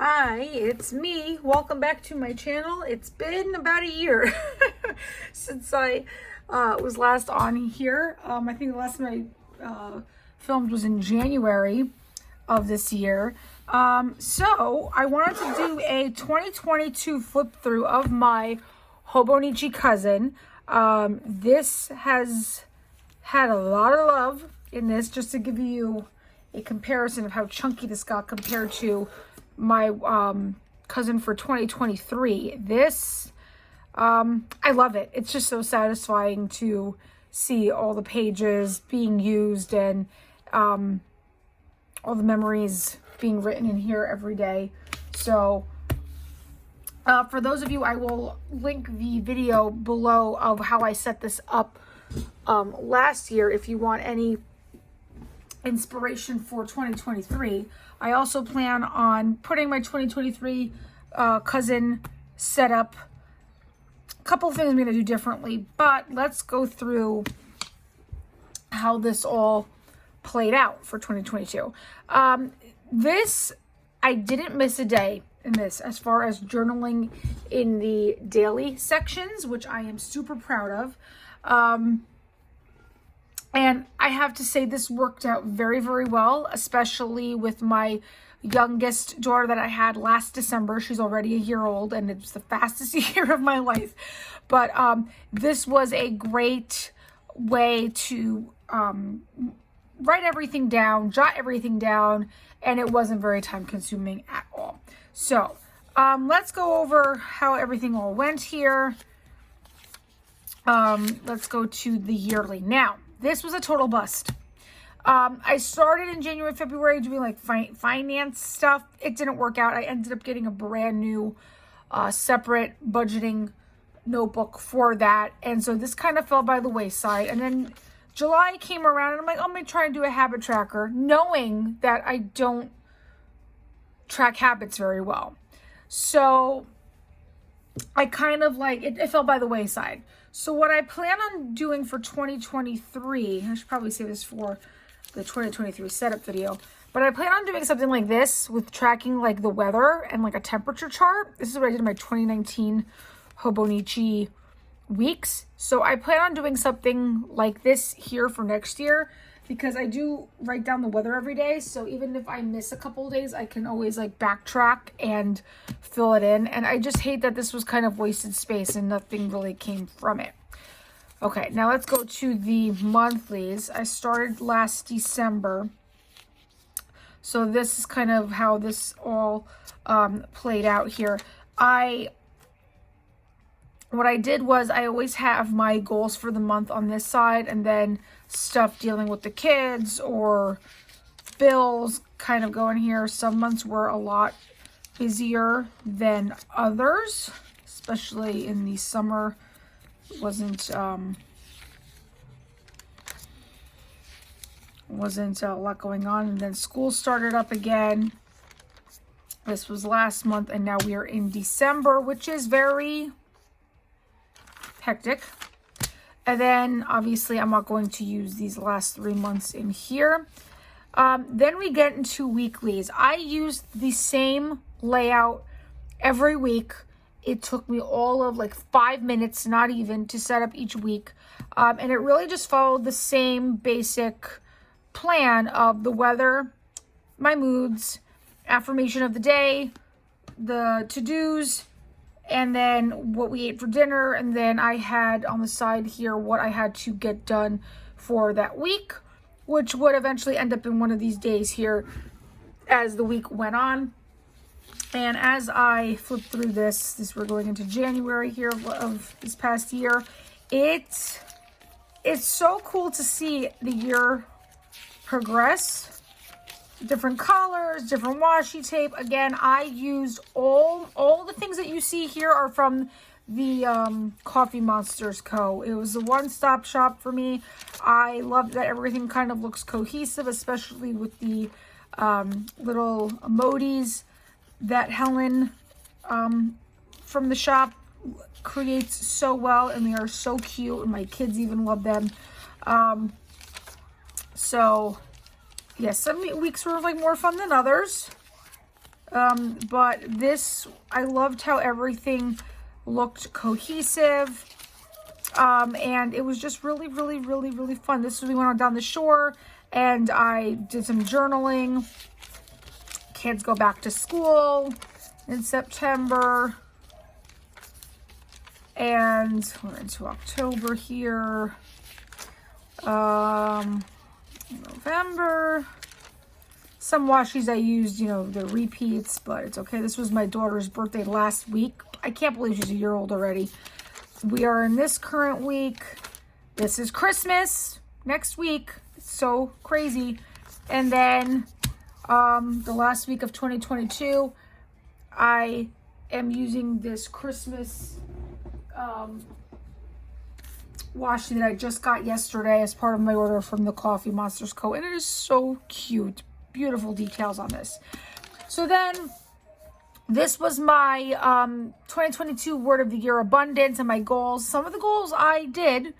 Hi, it's me. Welcome back to my channel. It's been about a year since I was last on here. I think the last time I filmed was in January of this year. So I wanted to do a 2022 flip through of my Hobonichi Cousin. This has had a lot of love in this, just to give you a comparison of how chunky this got compared to my cousin for 2023. This I love it. It's just so satisfying to see all the pages being used and all the memories being written in here every day. So for those of you, I will link the video below of how I set this up last year if you want any inspiration for 2023. I also plan on putting my 2023 cousin setup. A couple of things I'm going to do differently, but let's go through how this all played out for 2022. This, I didn't miss a day in this as far as journaling in the daily sections, which I am super proud of. And I have to say this worked out very, very well, especially with my youngest daughter that I had last December. She's already a year old, and it's the fastest year of my life. But this was a great way to write everything down, jot everything down, and it wasn't very time consuming at all. So let's go over how everything all went here. Let's go to the yearly. Now, this was a total bust. I started in January, February doing like finance stuff. It didn't work out. I ended up getting a brand new separate budgeting notebook for that. And so this kind of fell by the wayside. And then July came around and I'm like, I'm going to try and do a habit tracker, knowing that I don't track habits very well. So I kind of like, it fell by the wayside. So what I plan on doing for 2023, I should probably save this for the 2023 setup video, but I plan on doing something like this with tracking like the weather and like a temperature chart. This is what I did in my 2019 Hobonichi weeks. So I plan on doing something like this here for next year, because I do write down the weather every day. So even if I miss a couple of days, I can always like backtrack and fill it in. And I just hate that this was kind of wasted space and nothing really came from it. Okay, now let's go to the monthlies. I started last December. So this is kind of how this all played out here. What I did was I always have my goals for the month on this side, and then stuff dealing with the kids or bills kind of going here. Some months were a lot busier than others, especially in the summer. Wasn't a lot going on, and then school started up again. This was last month, and now we are in December, which is very hectic. And then obviously I'm not going to use these last 3 months in here. Then we get into weeklies. I used the same layout every week. It took me all of like 5 minutes, not even, to set up each week. And it really just followed the same basic plan of the weather, my moods, affirmation of the day, the to-dos, and then what we ate for dinner. And then I had on the side here what I had to get done for that week, which would eventually end up in one of these days here as the week went on. And as I flip through this we're going into January here of this past year. It's so cool to see the year progress. Different colors, different washi tape. Again, I used all the things that you see here are from the Coffee Monsters Co. It was a one-stop shop for me. I love that everything kind of looks cohesive, especially with the little emojis that Helen from the shop creates so well, and they are so cute, and my kids even love them. So yes, some weeks were like more fun than others. But this, I loved how everything looked cohesive. And it was just really, really, really, really fun. This was, we went on down the shore and I did some journaling. Kids go back to school in September. And we're into October here. November. Some washies I used, you know, the repeats, but it's okay. This was my daughter's birthday last week. I can't believe she's a year old already. We are in this current week. This is Christmas next week. It's so crazy. And then the last week of 2022, I am using this Christmas washi that I just got yesterday as part of my order from the Coffee Monsters Co. And it is so cute. Beautiful details on this. So then this was my 2022 word of the year, abundance, and my goals. Some of the goals I did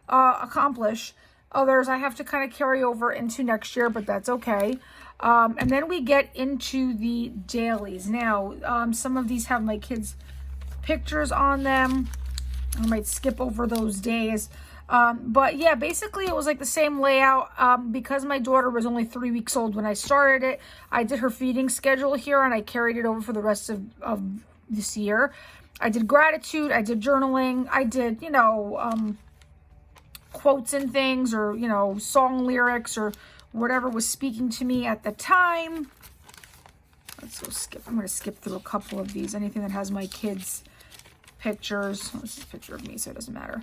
accomplish. Others I have to kind of carry over into next year, but that's okay. And then we get into the dailies. Now, some of these have my kids' pictures on them. I might skip over those days. But yeah, basically it was like the same layout. Because my daughter was only 3 weeks old when I started it, I did her feeding schedule here and I carried it over for the rest of this year. I did gratitude, I did journaling, I did, you know, quotes and things, or, you know, song lyrics or whatever was speaking to me at the time. Let's go skip. I'm going to skip through a couple of these. Anything that has my kids' pictures. Oh, this is a picture of me, so it doesn't matter.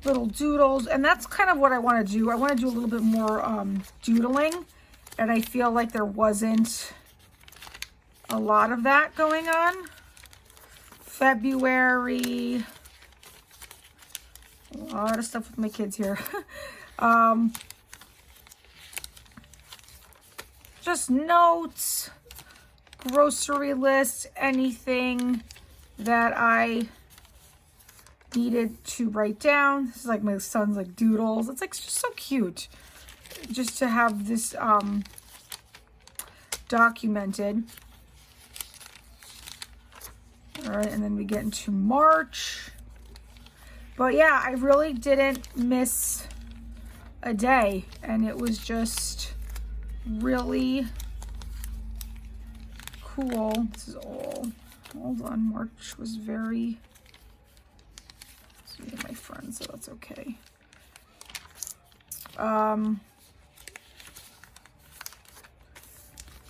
Little doodles, and that's kind of what I want to do. I want to do a little bit more doodling, and I feel like there wasn't a lot of that going on. February, a lot of stuff with my kids here. Just notes, grocery lists, anything that I needed to write down. This is like my son's like doodles. It's like just so cute just to have this documented. All right, and then we get into March. But yeah, I really didn't miss a day, and it was just really cool. This is all, hold on, March was very, these are my friends, so that's okay.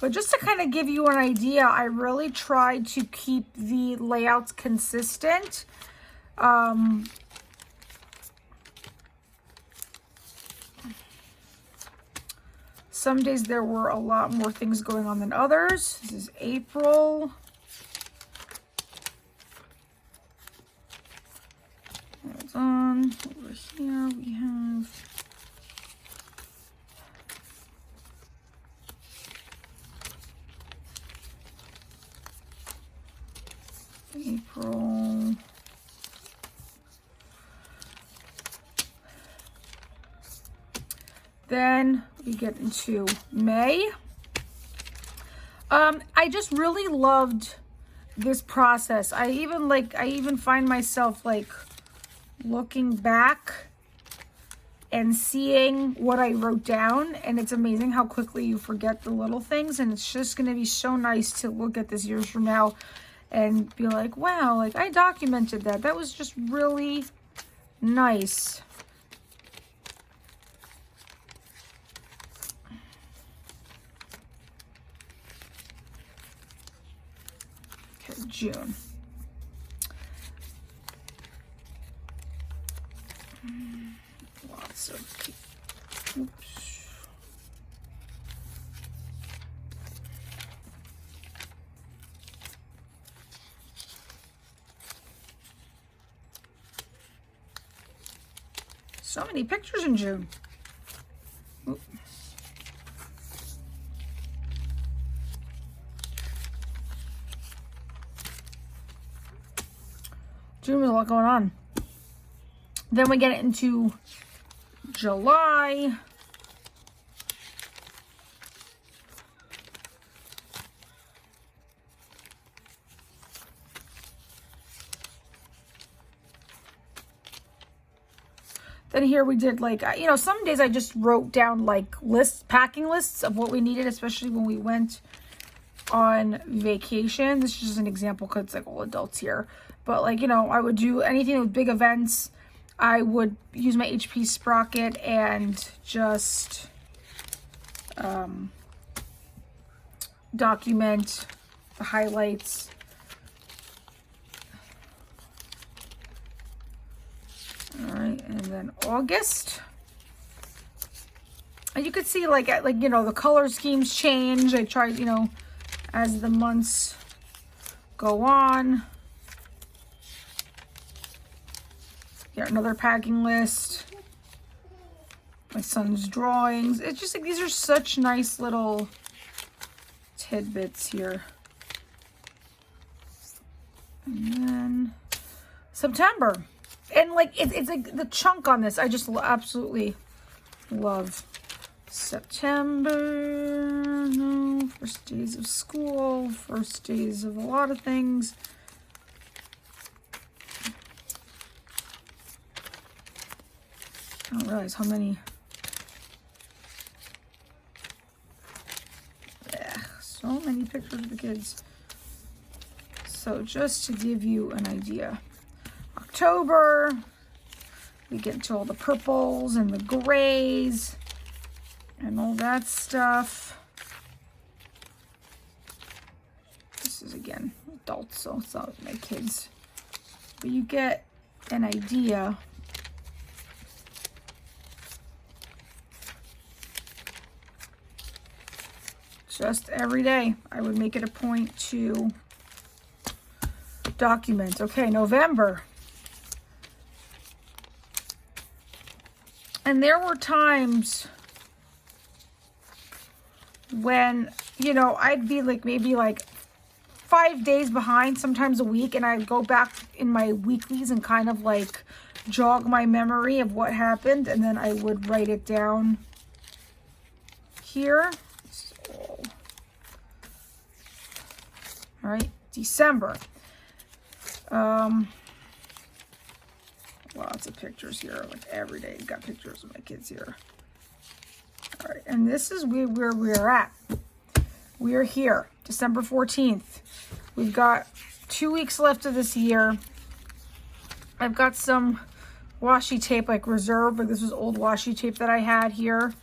But just to kind of give you an idea, I really tried to keep the layouts consistent. Some days there were a lot more things going on than others. This is April. Hold on. Over here we have April. Then we get into May. I just really loved this process. I even find myself like looking back and seeing what I wrote down, and it's amazing how quickly you forget the little things, and it's just going to be so nice to look at this years from now and be like, wow, like I documented that. That was just really nice. Okay, June. Lots of, oops. So many pictures in June. Oop. June was a lot going on. Then we get into July. Then here we did like, you know, some days I just wrote down like packing lists of what we needed, especially when we went on vacation. This is just an example because it's like all adults here. But like, you know, I would do anything with big events. I would use my HP Sprocket and just document the highlights. All right, and then August. And you could see like, you know, the color schemes change. I tried, you know, as the months go on. Got another packing list. My son's drawings. It's just like, these are such nice little tidbits here. And then September. And like, it's like the chunk on this, I just absolutely love. September, no, first days of school, first days of a lot of things. I don't realize how many. Yeah, so many pictures of the kids. So just to give you an idea. October, we get into all the purples and the grays and all that stuff. This is, again, adults, so it's not my kids. But you get an idea. Just every day, I would make it a point to document. Okay, November. And there were times when, you know, I'd be like maybe like 5 days behind, sometimes a week, and I'd go back in my weeklies and kind of like jog my memory of what happened, and then I would write it down here. So, all right, December. Lots of pictures here, like every day. Got pictures of my kids here. All right, and this is where we're at. We are here, December 14th. We've got 2 weeks left of this year. I've got some washi tape, like reserve, but this was old washi tape that I had here.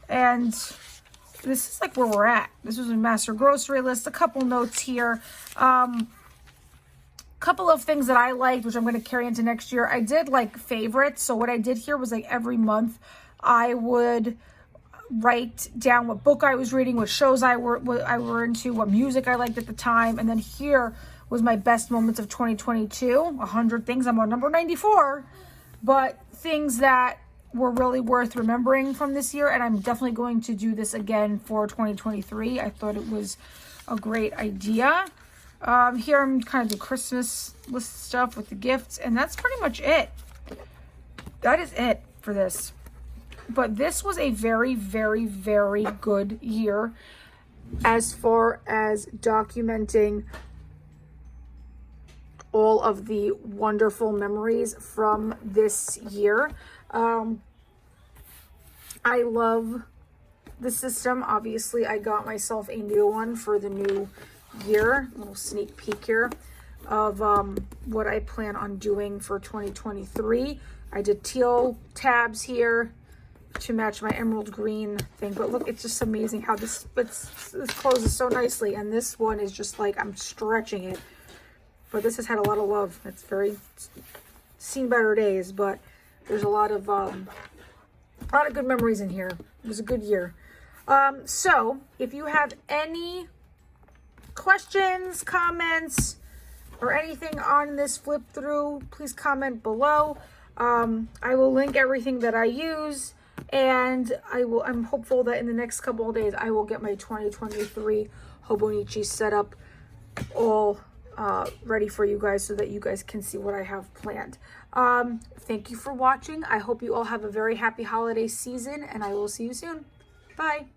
And this is like where we're at. This was a master grocery list, a couple notes here. Couple of things that I liked, which I'm going to carry into next year. I did like favorites. So what I did here was like every month I would write down what book I was reading, what shows I were into, what music I liked at the time. And then here was my best moments of 2022, 100 things. I'm on number 94, but things that were really worth remembering from this year. And I'm definitely going to do this again for 2023. I thought it was a great idea. Here I'm kind of the Christmas list stuff with the gifts, and that's pretty much it. That is it for this. But this was a very, very, very good year as far as documenting all of the wonderful memories from this year. I love the system. Obviously, I got myself a new one for the new year. A little sneak peek here of what I plan on doing for 2023. I did teal tabs here to match my emerald green thing, but look, it's just amazing how this closes so nicely, and this one is just like I'm stretching it, but this has had a lot of love. It's very seen better days, but there's a lot of good memories in here. It was a good year. So if you have any questions, comments, or anything on this flip through, please comment below. I will link everything that I use, and I'm hopeful that in the next couple of days I will get my 2023 Hobonichi setup all ready for you guys so that you guys can see what I have planned. Thank you for watching. I hope you all have a very happy holiday season, and I will see you soon. Bye.